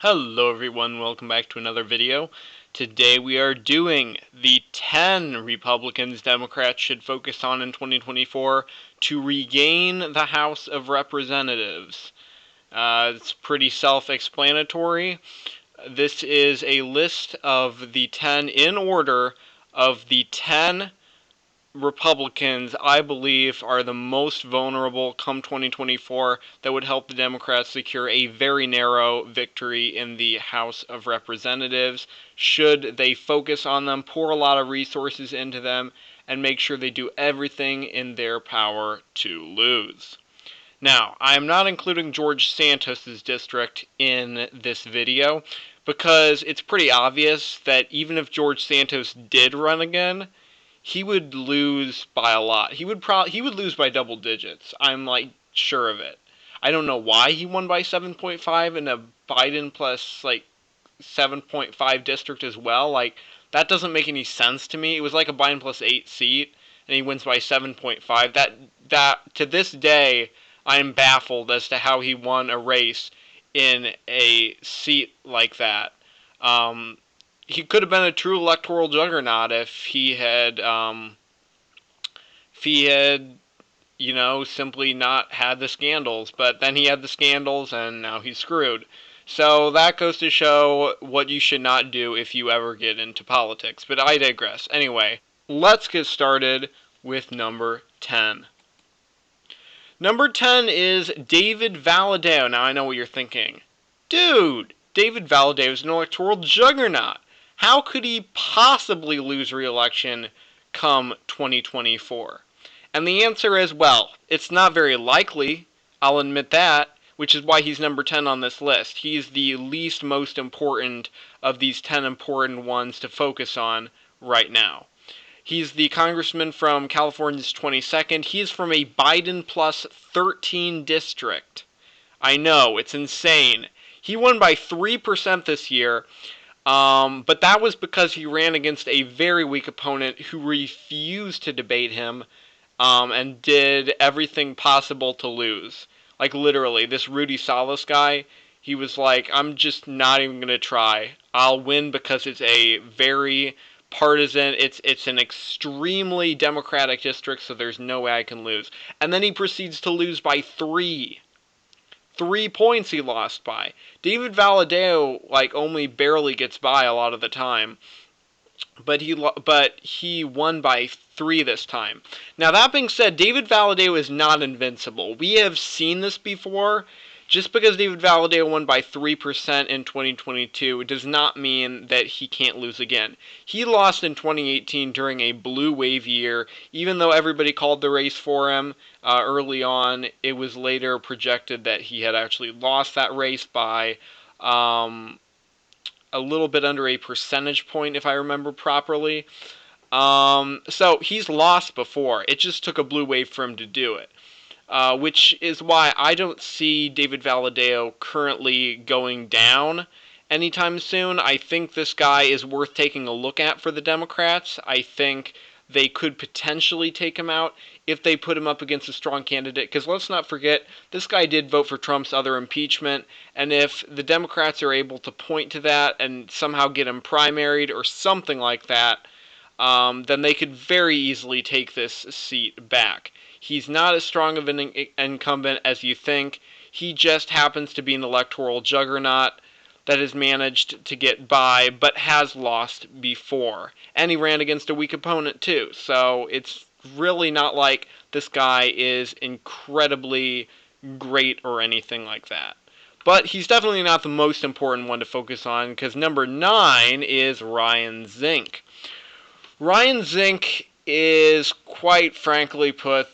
Hello everyone, welcome back to another video. Today we are doing the 10 Republicans Democrats should focus on in 2024 to regain the House of Representatives. It's pretty self-explanatory. This is a list of the 10 in order of the 10 Republicans, I believe, are the most vulnerable come 2024 that would help the Democrats secure a very narrow victory in the House of Representatives should they focus on them, pour a lot of resources into them, and make sure they do everything in their power to lose. Now, I am not including George Santos' district in this video because it's pretty obvious that even if George Santos did run again, he would lose by a lot. He would lose by double digits. I'm like sure of it. I don't know why he won by 7.5 in a Biden plus like 7.5 district as well. Like that doesn't make any sense to me. It was like a Biden plus 8 seat and he wins by 7.5. That to this day I am baffled as to how he won a race in a seat like that. He could have been a true electoral juggernaut if he had, simply not had the scandals. But then he had the scandals, and now he's screwed. So that goes to show what you should not do if you ever get into politics. But I digress. Anyway, let's get started with number 10. Number 10 is David Valadao. Now I know what you're thinking. Dude, David Valadao is an electoral juggernaut. How could he possibly lose re-election come 2024? And the answer is, well, it's not very likely, I'll admit that, which is why he's number 10 on this list. He's the least most important of these 10 important ones to focus on right now. He's the congressman from California's 22nd. He is from a Biden plus 13 district. I know, it's insane. He won by 3% this year. But that was because he ran against a very weak opponent who refused to debate him and did everything possible to lose. Like literally, this Rudy Salas guy, he was like, I'm just not even going to try. I'll win because it's a very partisan, it's an extremely Democratic district, so there's no way I can lose. And then he proceeds to lose by 3 points he lost by. David Valadao only barely gets by a lot of the time, but he won by 3 this time. Now that being said, David Valadao is not invincible. We have seen this before. Just because David Valadao won by 3% in 2022 does not mean that he can't lose again. He lost in 2018 during a blue wave year. Even though everybody called the race for him early on, it was later projected that he had actually lost that race by a little bit under a percentage point, if I remember properly. So he's lost before. It just took a blue wave for him to do it. Which is why I don't see David Valadao currently going down anytime soon. I think this guy is worth taking a look at for the Democrats. I think they could potentially take him out if they put him up against a strong candidate. Because let's not forget, this guy did vote for Trump's other impeachment. And if the Democrats are able to point to that and somehow get him primaried or something like that, then they could very easily take this seat back. He's not as strong of an incumbent as you think. He just happens to be an electoral juggernaut that has managed to get by, but has lost before. And he ran against a weak opponent too. So it's really not like this guy is incredibly great or anything like that. But he's definitely not the most important one to focus on, because number 9 is Ryan Zinke. Ryan Zinke is, quite frankly put,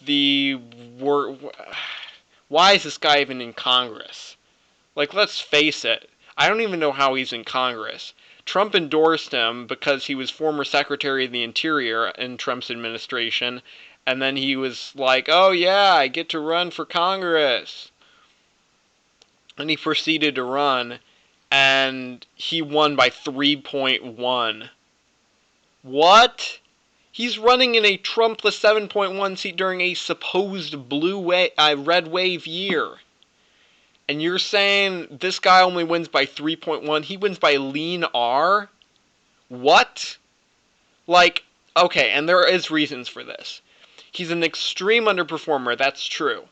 why is this guy even in Congress? Like, let's face it, I don't even know how he's in Congress. Trump endorsed him because he was former Secretary of the Interior in Trump's administration, and then he was like, oh yeah, I get to run for Congress. And he proceeded to run, and he won by 3.1. What? He's running in a Trump plus 7.1 seat during a supposed red wave year. And you're saying this guy only wins by 3.1? He wins by lean R? What? Like, okay, and there is reasons for this. He's an extreme underperformer, that's true.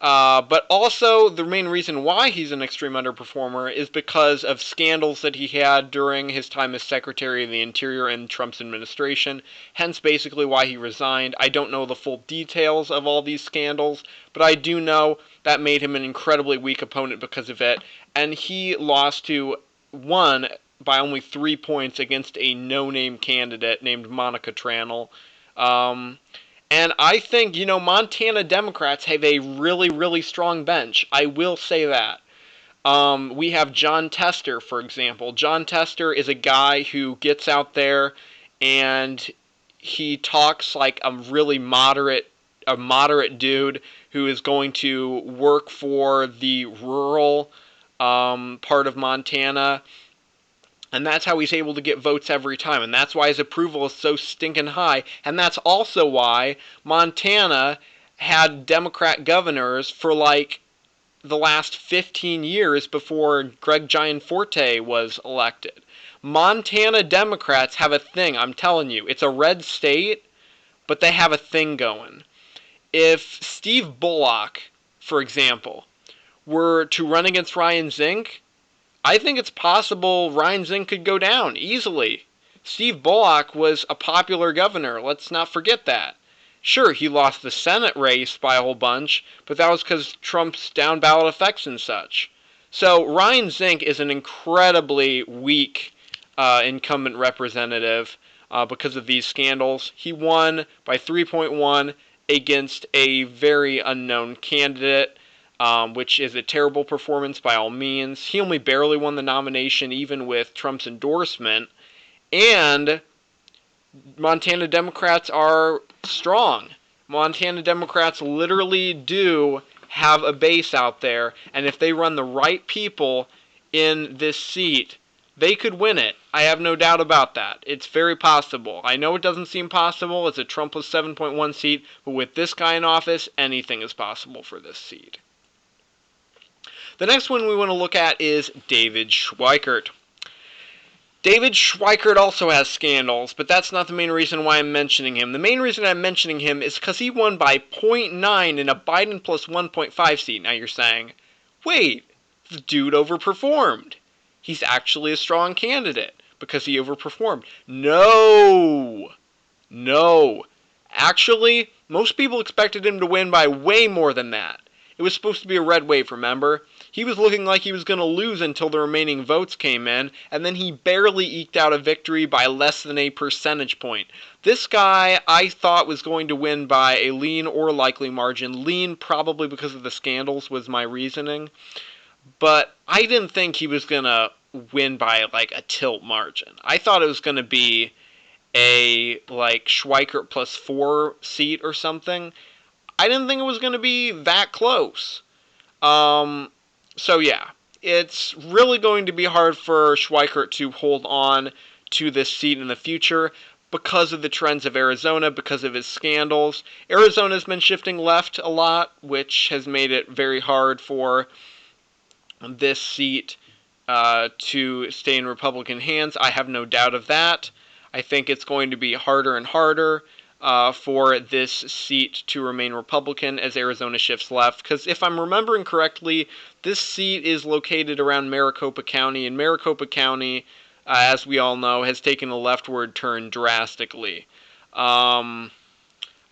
But also, the main reason why he's an extreme underperformer is because of scandals that he had during his time as Secretary of the Interior in Trump's administration, hence basically why he resigned. I don't know the full details of all these scandals, but I do know that made him an incredibly weak opponent because of it, and he lost to one by only 3 points against a no-name candidate named Monica Tranel. And I think, Montana Democrats have a really, really strong bench. I will say that. We have Jon Tester, for example. Jon Tester is a guy who gets out there and he talks like a really moderate dude who is going to work for the rural part of Montana. And that's how he's able to get votes every time. And that's why his approval is so stinking high. And that's also why Montana had Democrat governors for like the last 15 years before Greg Gianforte was elected. Montana Democrats have a thing, I'm telling you. It's a red state, but they have a thing going. If Steve Bullock, for example, were to run against Ryan Zinke, I think it's possible Ryan Zinke could go down easily. Steve Bullock was a popular governor, let's not forget that. Sure, he lost the Senate race by a whole bunch, but that was because Trump's down ballot effects and such. So Ryan Zinke is an incredibly weak incumbent representative because of these scandals. He won by 3.1 against a very unknown candidate. Which is a terrible performance by all means. He only barely won the nomination even with Trump's endorsement. And Montana Democrats are strong. Montana Democrats literally do have a base out there, and if they run the right people in this seat, they could win it. I have no doubt about that. It's very possible. I know it doesn't seem possible. It's a Trump-less 7.1 seat, but with this guy in office, anything is possible for this seat. The next one we want to look at is David Schweikert. David Schweikert also has scandals, but that's not the main reason why I'm mentioning him. The main reason I'm mentioning him is because he won by 0.9 in a Biden plus 1.5 seat. Now you're saying, wait, the dude overperformed. He's actually a strong candidate because he overperformed. No. Actually, most people expected him to win by way more than that. It was supposed to be a red wave, remember? He was looking like he was going to lose until the remaining votes came in, and then he barely eked out a victory by less than a percentage point. This guy, I thought, was going to win by a lean or likely margin. Lean, probably because of the scandals, was my reasoning. But I didn't think he was going to win by, like, a tilt margin. I thought it was going to be a, like, Schweikert plus 4 seat or something. I didn't think it was going to be that close. So yeah, it's really going to be hard for Schweikert to hold on to this seat in the future because of the trends of Arizona, because of his scandals. Arizona's been shifting left a lot, which has made it very hard for this seat to stay in Republican hands. I have no doubt of that. I think it's going to be harder and harder for this seat to remain Republican as Arizona shifts left. Because if I'm remembering correctly, this seat is located around Maricopa County, and Maricopa County, as we all know, has taken a leftward turn drastically. I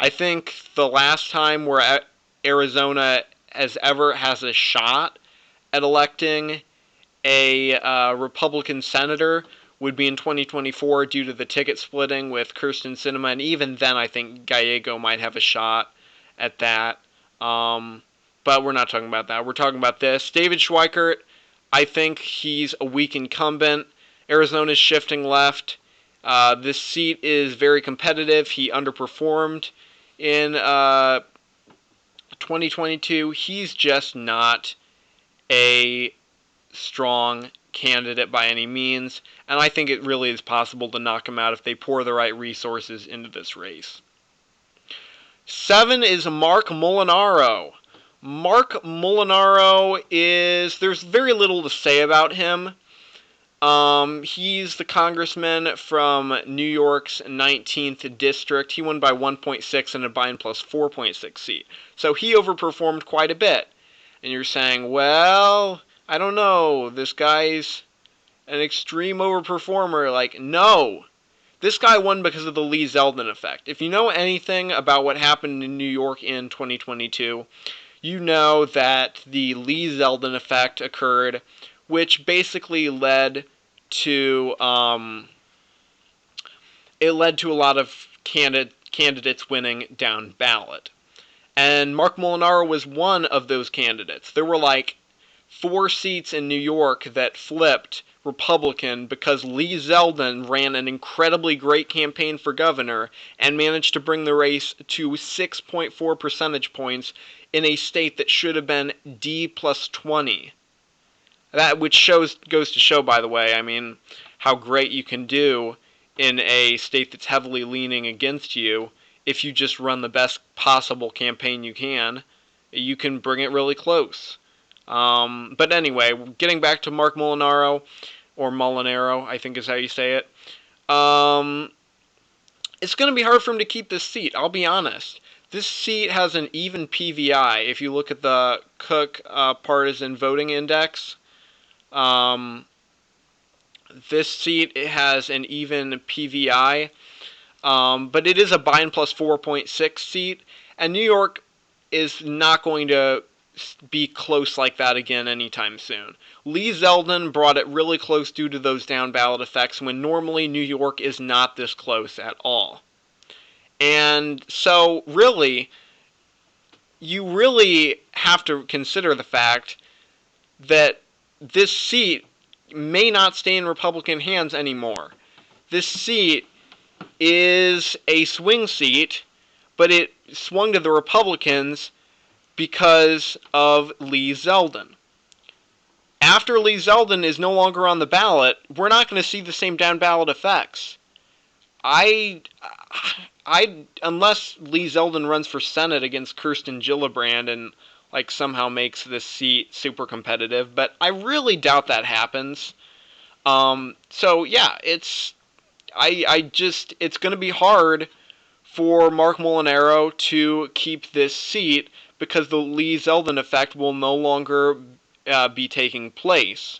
think the last time where Arizona has a shot at electing a Republican senator would be in 2024 due to the ticket splitting with Kyrsten Sinema, and even then I think Gallego might have a shot at that. But we're not talking about that. We're talking about this. David Schweikert, I think he's a weak incumbent. Arizona's shifting left. This seat is very competitive. He underperformed in 2022. He's just not a strong candidate by any means, and I think it really is possible to knock him out if they pour the right resources into this race. 7 is Marc Molinaro. Marc Molinaro there's very little to say about him. He's the congressman from New York's 19th district. He won by 1.6 in a Biden plus 4.6 seat. So he overperformed quite a bit. And you're saying, well, I don't know, this guy's an extreme overperformer. Like, no. This guy won because of the Lee Zeldin effect. If you know anything about what happened in New York in 2022, you know that the Lee Zeldin effect occurred, which basically led to a lot of candidates winning down ballot. And Marc Molinaro was one of those candidates. There were like 4 seats in New York that flipped Republican because Lee Zeldin ran an incredibly great campaign for governor and managed to bring the race to 6.4 percentage points in a state that should have been D plus 20. That which goes to show, by the way, I mean, how great you can do in a state that's heavily leaning against you. If you just run the best possible campaign you can bring it really close. But anyway, getting back to Marc Molinaro, or Molinaro, I think is how you say it. It's going to be hard for him to keep this seat, I'll be honest. This seat has an even PVI. If you look at the Cook Partisan Voting Index, this seat has an even PVI. But it is a Biden plus 4.6 seat, and New York is not going to be close like that again anytime soon. Lee Zeldin brought it really close due to those down ballot effects when normally New York is not this close at all. And so really, you really have to consider the fact that this seat may not stay in Republican hands anymore. This seat is a swing seat, but it swung to the Republicans because of Lee Zeldin. After Lee Zeldin is no longer on the ballot, we're not going to see the same down ballot effects. Unless Lee Zeldin runs for Senate against Kirsten Gillibrand and like somehow makes this seat super competitive, but I really doubt that happens. So yeah, it's going to be hard for Marc Molinaro to keep this seat because the Lee Zeldin effect will no longer be taking place.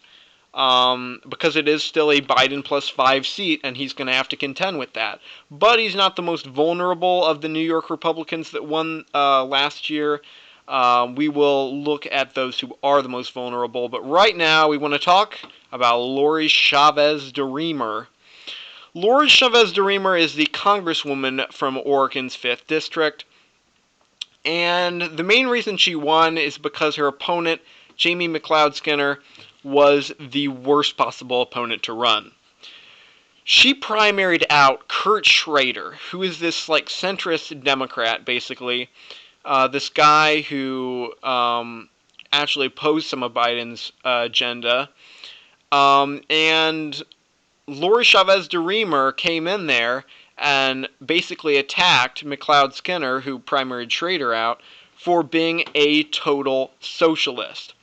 Because it is still a Biden plus 5 seat, and he's going to have to contend with that. But he's not the most vulnerable of the New York Republicans that won last year. We will look at those who are the most vulnerable. But right now, we want to talk about Lori Chavez-DeRemer. Lori Chavez-DeRemer is the congresswoman from Oregon's 5th District. And the main reason she won is because her opponent, Jamie McLeod-Skinner, was the worst possible opponent to run. She primaried out Kurt Schrader, who is this like centrist Democrat, basically. This guy who actually opposed some of Biden's agenda. And Lori Chavez-DeRemer came in there and basically attacked McLeod-Skinner, who primaried Schrader out, for being a total socialist.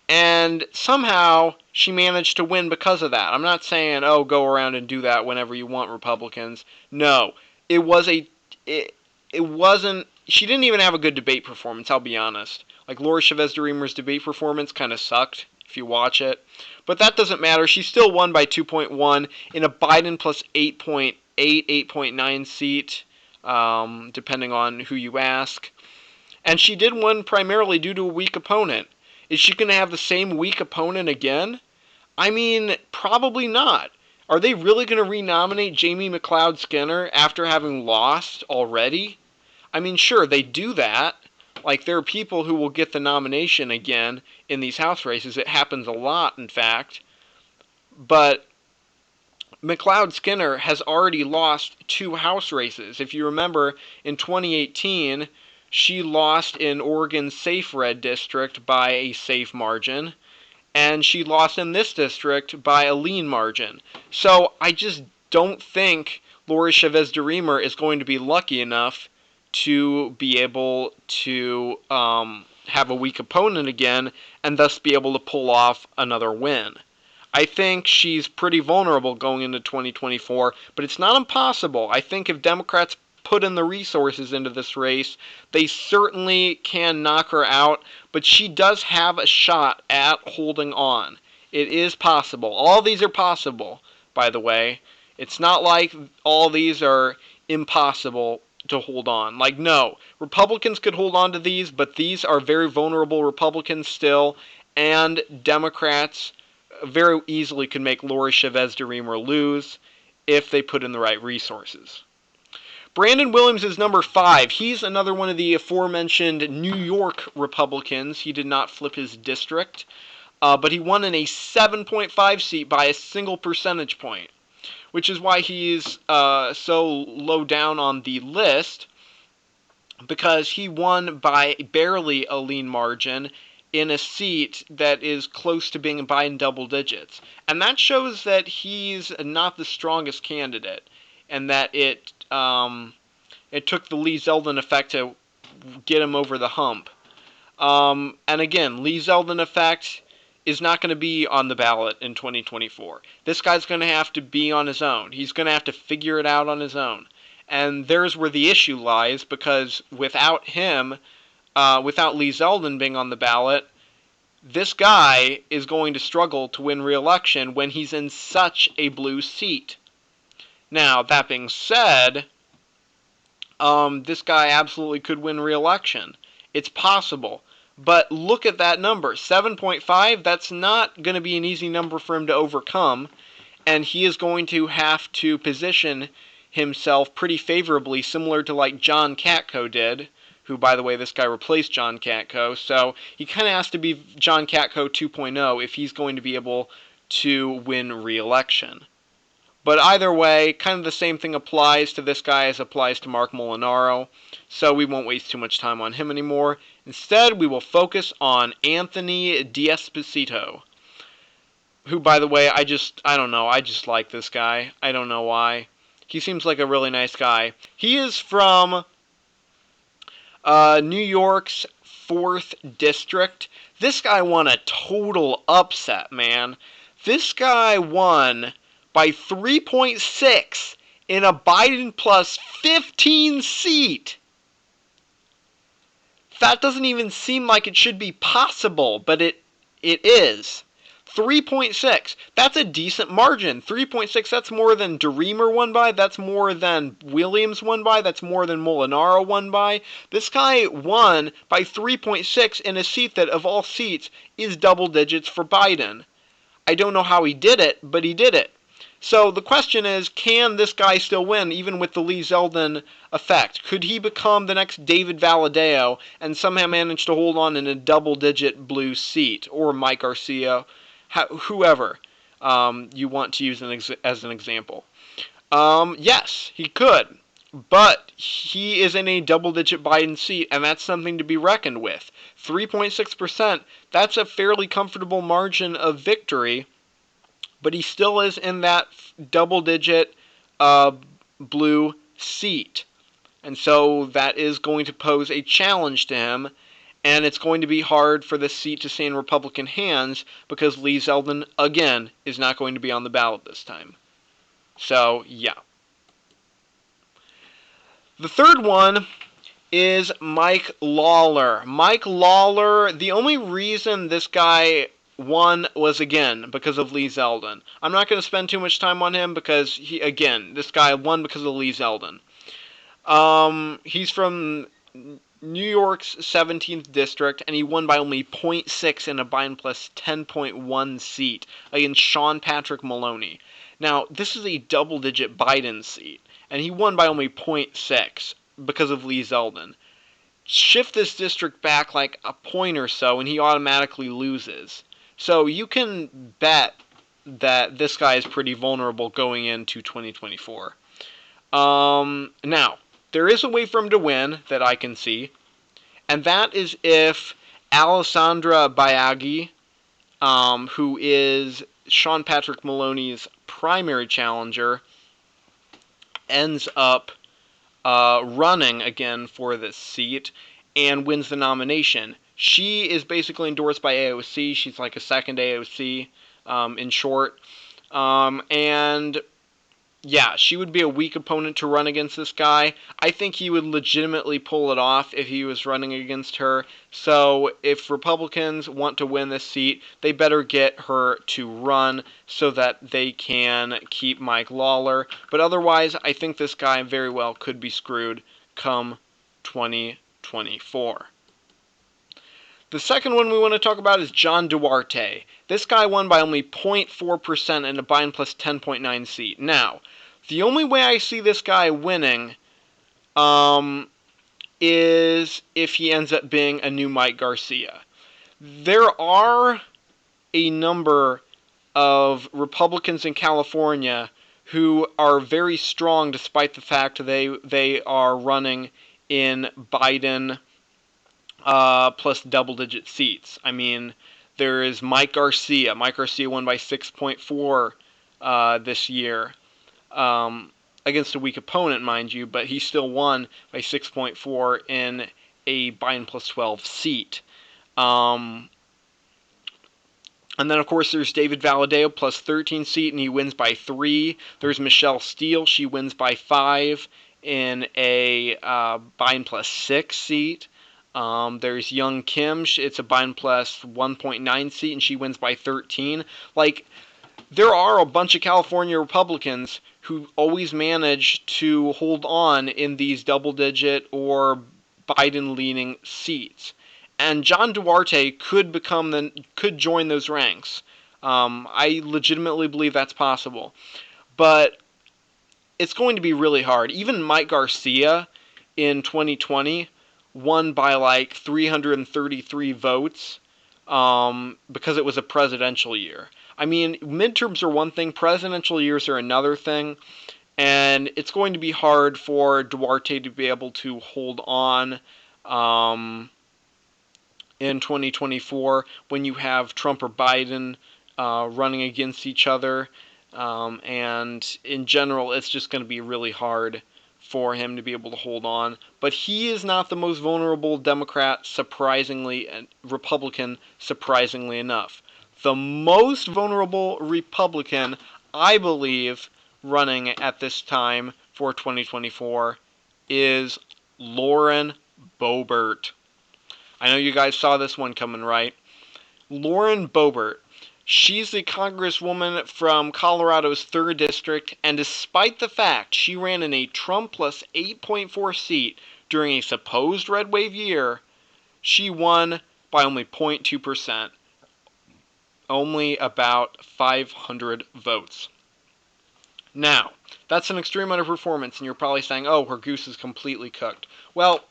And somehow she managed to win because of that. I'm not saying, oh, go around and do that whenever you want, Republicans. No, it wasn't. She didn't even have a good debate performance, I'll be honest. Like, Lori Chavez-DeRemer's debate performance kind of sucked, if you watch it. But that doesn't matter. She still won by 2.1 in a Biden plus 8.8, 8.9 seat, depending on who you ask. And she did win primarily due to a weak opponent. Is she going to have the same weak opponent again? I mean, probably not. Are they really going to renominate Jamie McLeod-Skinner after having lost already? I mean, sure, they do that. Like, there are people who will get the nomination again in these House races. It happens a lot, in fact. But McLeod-Skinner has already lost 2 House races. If you remember, in 2018... she lost in Oregon's safe red district by a safe margin, and she lost in this district by a lean margin. So I just don't think Lori Chavez-DeRemer is going to be lucky enough to be able to have a weak opponent again and thus be able to pull off another win. I think she's pretty vulnerable going into 2024, but it's not impossible. I think if Democrats put in the resources into this race, they certainly can knock her out, but she does have a shot at holding on. It is possible. All these are possible, by the way. It's not like all these are impossible to hold on. Like, no, Republicans could hold on to these, but these are very vulnerable Republicans still, and Democrats very easily could make Lori Chavez-DeRemer lose if they put in the right resources. Brandon Williams is number 5. He's another one of the aforementioned New York Republicans. He did not flip his district, but he won in a 7.5 seat by a single percentage point, which is why he's so low down on the list, because he won by barely a lean margin in a seat that is close to being by in double digits. And that shows that he's not the strongest candidate, and that it took the Lee Zeldin effect to get him over the hump. And again, Lee Zeldin effect is not going to be on the ballot in 2024. This guy's going to have to be on his own. He's going to have to figure it out on his own. And there's where the issue lies, because without him, without Lee Zeldin being on the ballot, this guy is going to struggle to win re-election when he's in such a blue seat. Now, that being said, this guy absolutely could win re-election. It's possible. But look at that number, 7.5, that's not going to be an easy number for him to overcome, and he is going to have to position himself pretty favorably, similar to like John Katko did, who, by the way, this guy replaced John Katko, so he kind of has to be John Katko 2.0 if he's going to be able to win re-election. But either way, kind of the same thing applies to this guy as applies to Marc Molinaro, so we won't waste too much time on him anymore. Instead, we will focus on Anthony D'Esposito, who, by the way, I don't know, I just like this guy. I don't know why. He seems like a really nice guy. He is from New York's 4th District. This guy won a total upset, man. This guy won by 3.6 in a Biden plus 15 seat. That doesn't even seem like it should be possible, but it is. 3.6. That's a decent margin. 3.6, that's more than DeRemer won by. That's more than Williams won by. That's more than Molinaro won by. This guy won by 3.6 in a seat that, of all seats, is double digits for Biden. I don't know how he did it, but he did it. So the question is, can this guy still win, even with the Lee Zeldin effect? Could he become the next David Valadao and somehow manage to hold on in a double-digit blue seat? Or Mike Garcia, whoever you want to use as an example. Yes, he could. But he is in a double-digit Biden seat, and that's something to be reckoned with. 3.6%, that's a fairly comfortable margin of victory, but he still is in that double-digit blue seat. And so that is going to pose a challenge to him, and it's going to be hard for the seat to stay in Republican hands because Lee Zeldin, again, is not going to be on the ballot this time. So, yeah. The third one is Mike Lawler. Mike Lawler, the only reason this guy won was, again, because of Lee Zeldin. I'm not going to spend too much time on him because, this guy won because of Lee Zeldin. He's from New York's 17th District, and he won by only 0.6 in a Biden plus 10.1 seat against Sean Patrick Maloney. Now, this is a double-digit Biden seat, and he won by only 0.6 because of Lee Zeldin. Shift this district back like a point or so, and he automatically loses. So you can bet that this guy is pretty vulnerable going into 2024. Now, there is a way for him to win that I can see, and that is if Alessandra Biaggi, who is Sean Patrick Maloney's primary challenger, ends up running again for this seat and wins the nomination. She is basically endorsed by AOC. She's like a second AOC, in short. And yeah, she would be a weak opponent to run against this guy. I think he would legitimately pull it off if he was running against her. So if Republicans want to win this seat, they better get her to run so that they can keep Mike Lawler. But otherwise, I think this guy very well could be screwed come 2024. The second one we want to talk about is John Duarte. This guy won by only 0.4% in a Biden plus 10.9 seat. Now, the only way I see this guy winning is if he ends up being a new Mike Garcia. There are a number of Republicans in California who are very strong despite the fact they are running in Biden plus double-digit seats. I mean, there is Mike Garcia. Mike Garcia won by 6.4 this year, against a weak opponent, mind you, but he still won by 6.4 in a Biden plus 12 seat. And then, of course, there's David Valadao plus 13 seat, and he wins by 3. There's Michelle Steele. She wins by 5 in a Biden plus 6 seat. There's Young Kim. It's a Biden plus 1.9 seat, and she wins by 13. Like, there are a bunch of California Republicans who always manage to hold on in these double-digit or Biden-leaning seats. And John Duarte could join those ranks. I legitimately believe that's possible. But it's going to be really hard. Even Mike Garcia in 2020 won by like 333 votes because it was a presidential year. I mean, midterms are one thing, presidential years are another thing, and it's going to be hard for Duarte to be able to hold on in 2024 when you have Trump or Biden running against each other, and in general, it's just going to be really hard for him to be able to hold on. But he is not the most vulnerable Democrat, surprisingly, and Republican, surprisingly enough. The most vulnerable Republican, I believe, running at this time for 2024 is Lauren Boebert. I know you guys saw this one coming, right? Lauren Boebert. She's the congresswoman from Colorado's 3rd District, and despite the fact she ran in a Trump plus 8.4 seat during a supposed red wave year, she won by only 0.2%. Only about 500 votes. Now, that's an extreme underperformance, and you're probably saying, oh, her goose is completely cooked. Well,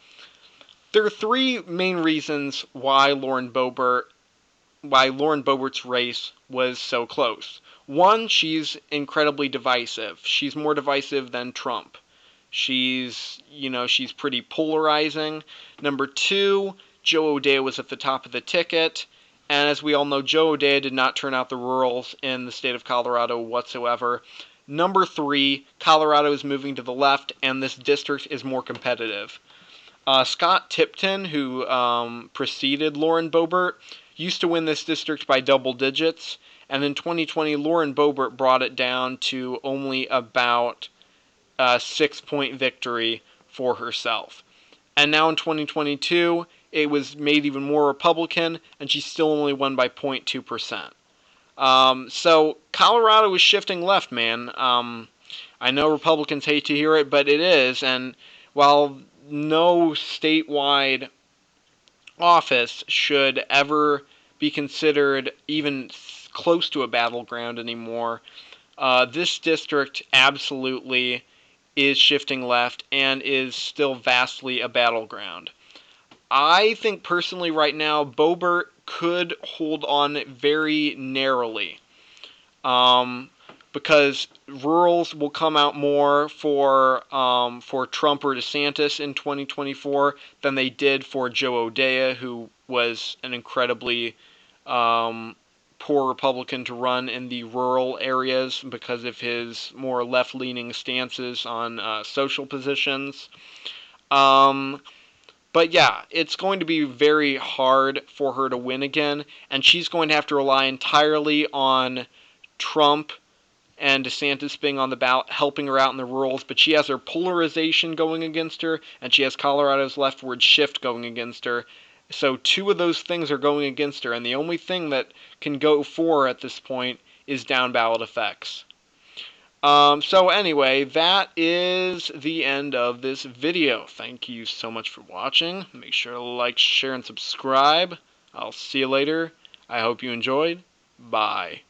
there are 3 main reasons why Lauren Boebert's race was so close. One, she's incredibly divisive. She's more divisive than Trump. She's pretty polarizing. Number 2, Joe O'Dea was at the top of the ticket. And as we all know, Joe O'Dea did not turn out the rurals in the state of Colorado whatsoever. Number 3, Colorado is moving to the left, and this district is more competitive. Scott Tipton, who preceded Lauren Boebert, used to win this district by double digits, and in 2020, Lauren Boebert brought it down to only about a 6-point victory for herself. And now in 2022, it was made even more Republican, and she still only won by 0.2%. So Colorado is shifting left, man. I know Republicans hate to hear it, but it is, and while no statewide office should ever be considered even close to a battleground anymore, this district absolutely is shifting left and is still vastly a battleground. I think personally right now, Boebert could hold on very narrowly, because rurals will come out more for Trump or DeSantis in 2024 than they did for Joe O'Dea, who was an incredibly poor Republican to run in the rural areas because of his more left-leaning stances on social positions. But yeah, it's going to be very hard for her to win again, and she's going to have to rely entirely on Trump and DeSantis being on the ballot, helping her out in the rurals, but she has her polarization going against her, and she has Colorado's leftward shift going against her. So two of those things are going against her, and the only thing that can go for her at this point is down ballot effects. So anyway, that is the end of this video. Thank you so much for watching. Make sure to like, share, and subscribe. I'll see you later. I hope you enjoyed. Bye.